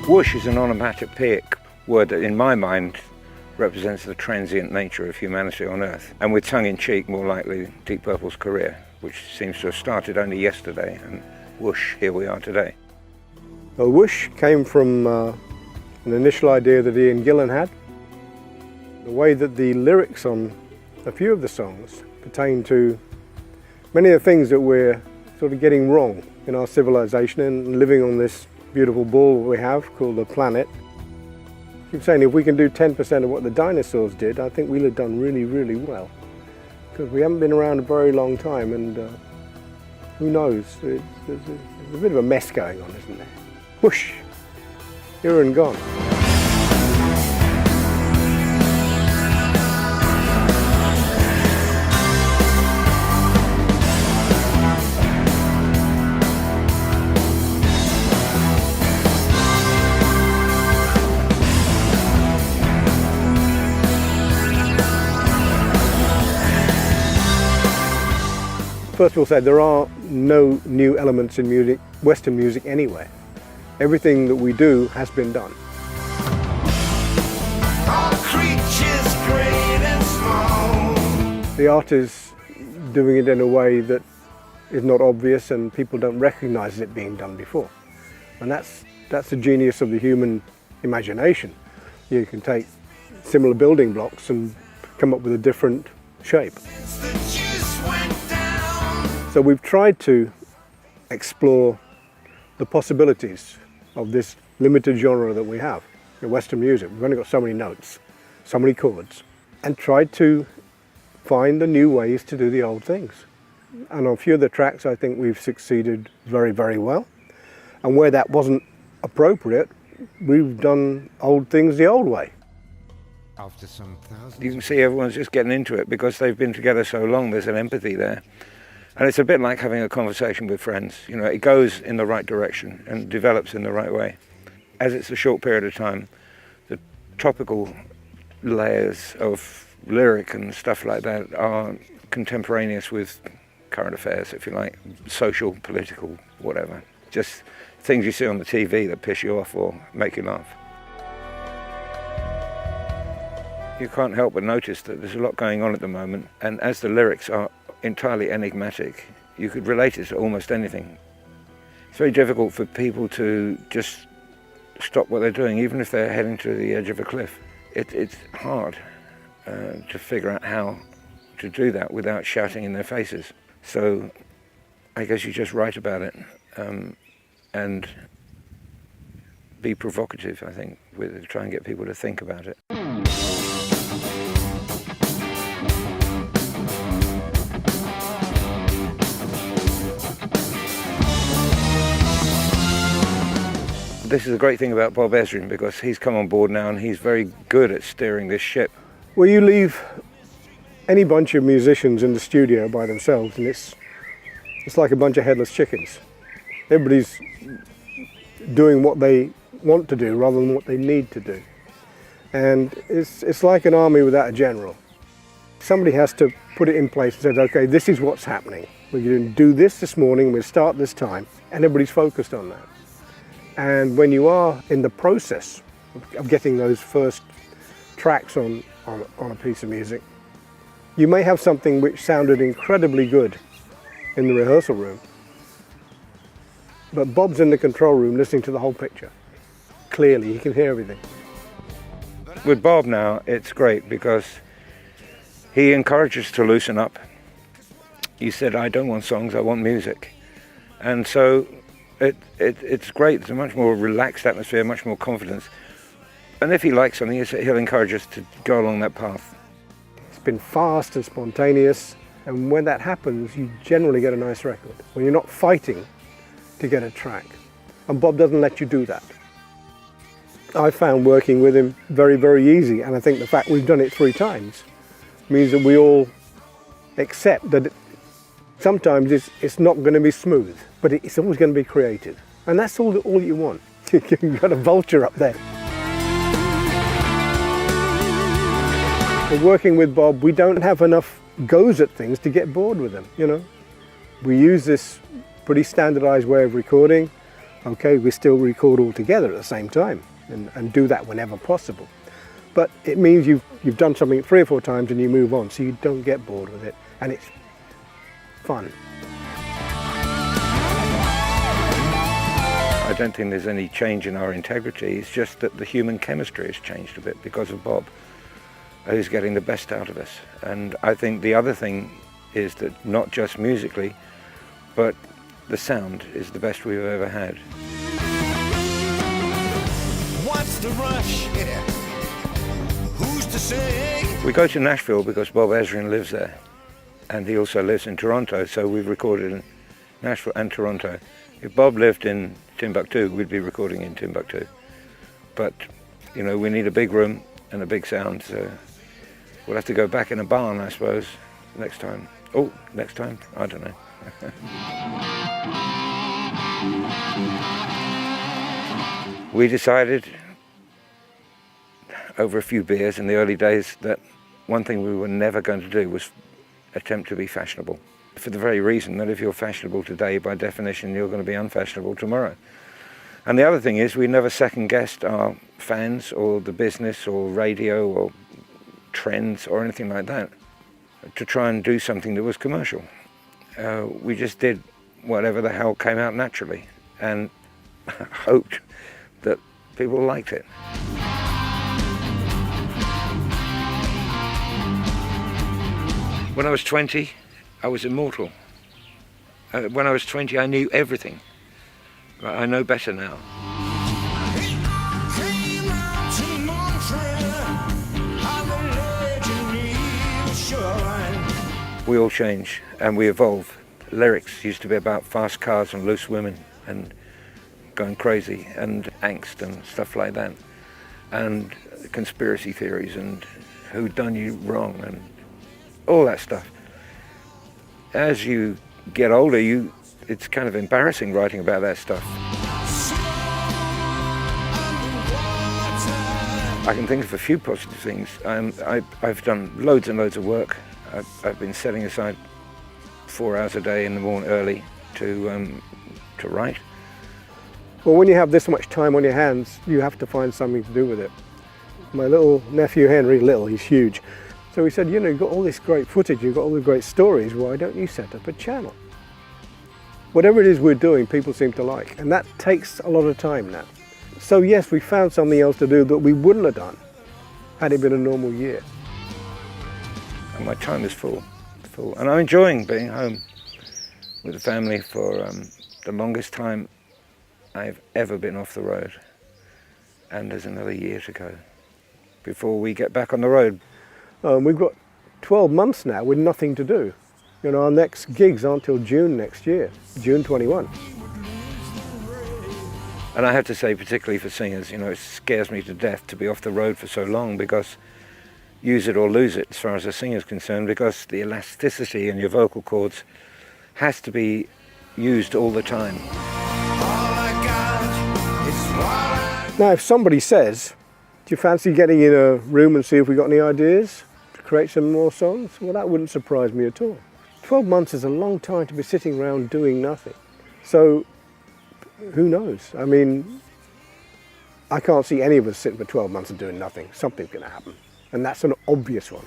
Whoosh is an onomatopoeic word that, in my mind, represents the transient nature of humanity on Earth. And with tongue-in-cheek, more likely, Deep Purple's career, which seems to have started only yesterday, and whoosh, here we are today. Well, Whoosh came from an initial idea that Ian Gillan had. The way that the lyrics on a few of the songs pertain to many of the things that we're sort of getting wrong in our civilization and living on this beautiful ball we have called the planet. I keep saying if we can do 10% of what the dinosaurs did, I think we'll have done really, really well. Because we haven't been around a very long time, and who knows, there's a bit of a mess going on, isn't there? Whoosh, here and gone. First of all, say there are no new elements in music, Western music anywhere. Everything that we do has been done. All creatures great and small. The art is doing it in a way that is not obvious and people don't recognize it being done before. And that's the genius of the human imagination. You can take similar building blocks and come up with a different shape. So we've tried to explore the possibilities of this limited genre that we have in Western music. We've only got so many notes, so many chords, and tried to find the new ways to do the old things. And on a few of the tracks, I think we've succeeded very, very well. And where that wasn't appropriate, we've done old things the old way. After some thousands, You can see everyone's just getting into it because they've been together so long, there's an empathy there. And it's a bit like having a conversation with friends. You know, it goes in the right direction and develops in the right way. As it's a short period of time, the topical layers of lyric and stuff like that are contemporaneous with current affairs, if you like, social, political, whatever. Just things you see on the TV that piss you off or make you laugh. You can't help but notice that there's a lot going on at the moment, and as the lyrics are entirely enigmatic, you could relate it to almost anything. It's very difficult for people to just stop what they're doing, even if they're heading to the edge of a cliff. It's hard to figure out how to do that without shouting in their faces. So I guess you just write about it and be provocative, I think, with try and get people to think about it. This is a great thing about Bob Ezrin because he's come on board now and he's very good at steering this ship. Well, you leave any bunch of musicians in the studio by themselves and it's like a bunch of headless chickens. Everybody's doing what they want to do rather than what they need to do. And it's like an army without a general. Somebody has to put it in place and say, okay, this is what's happening. We're going to do this morning, we'll start this time, and everybody's focused on that. And when you are in the process of getting those first tracks on a piece of music, you may have something which sounded incredibly good in the rehearsal room, but Bob's in the control room listening to the whole picture. Clearly, he can hear everything. With Bob now, it's great because he encourages us to loosen up. He said, I don't want songs, I want music. And so it's great. It's a much more relaxed atmosphere, much more confidence. And if he likes something, he'll encourage us to go along that path. It's been fast and spontaneous, and when that happens, you generally get a nice record. When you're not fighting to get a track. And Bob doesn't let you do that. I found working with him very, very easy, and I think the fact we've done it 3 times means that we all accept that sometimes it's not going to be smooth, but it's always going to be creative. And that's all you want. You've got a vulture up there. But working with Bob, we don't have enough goes at things to get bored with them, you know. We use this pretty standardized way of recording. Okay, we still record all together at the same time and do that whenever possible. But it means you've done something 3 or 4 times and you move on, so you don't get bored with it, and it's fun. I don't think there's any change in our integrity. It's just that the human chemistry has changed a bit because of Bob, who's getting the best out of us. And I think the other thing is that not just musically, but the sound is the best we've ever had. What's the rush? Yeah. Who's to say? We go to Nashville because Bob Ezrin lives there, and he also lives in Toronto, so we've recorded in Nashville and Toronto. If Bob lived in Timbuktu, we'd be recording in Timbuktu. But, you know, we need a big room and a big sound, so we'll have to go back in a barn, I suppose, next time. Oh, next time? I don't know. We decided over a few beers in the early days that one thing we were never going to do was attempt to be fashionable. For the very reason that if you're fashionable today, by definition, you're going to be unfashionable tomorrow. And the other thing is we never second-guessed our fans or the business or radio or trends or anything like that to try and do something that was commercial. We just did whatever the hell came out naturally and hoped that people liked it. When I was 20, I was immortal. When I was 20, I knew everything. I know better now. We all change and we evolve. Lyrics used to be about fast cars and loose women and going crazy and angst and stuff like that, and conspiracy theories and who done you wrong and all that stuff. As you get older, it's kind of embarrassing writing about that stuff. I can think of a few positive things. I've done loads and loads of work. I've been setting aside 4 hours a day in the morning early to write. Well, when you have this much time on your hands, you have to find something to do with it. My little nephew Henry, he's huge. So he said, you know, you've got all this great footage, you've got all the great stories, why don't you set up a channel? Whatever it is we're doing, people seem to like, and that takes a lot of time now. So yes, we found something else to do that we wouldn't have done had it been a normal year. And my time is full. And I'm enjoying being home with the family for the longest time I've ever been off the road. And there's another year to go before we get back on the road. We've got 12 months now with nothing to do. You know, our next gigs aren't till June next year, June 21. And I have to say, particularly for singers, you know, it scares me to death to be off the road for so long, because use it or lose it as far as a singer's concerned, because the elasticity in your vocal cords has to be used all the time. Now, if somebody says, do you fancy getting in a room and see if we got any ideas to create some more songs? Well, that wouldn't surprise me at all. 12 months is a long time to be sitting around doing nothing. So, who knows? I mean, I can't see any of us sitting for 12 months and doing nothing. Something's going to happen. And that's an obvious one.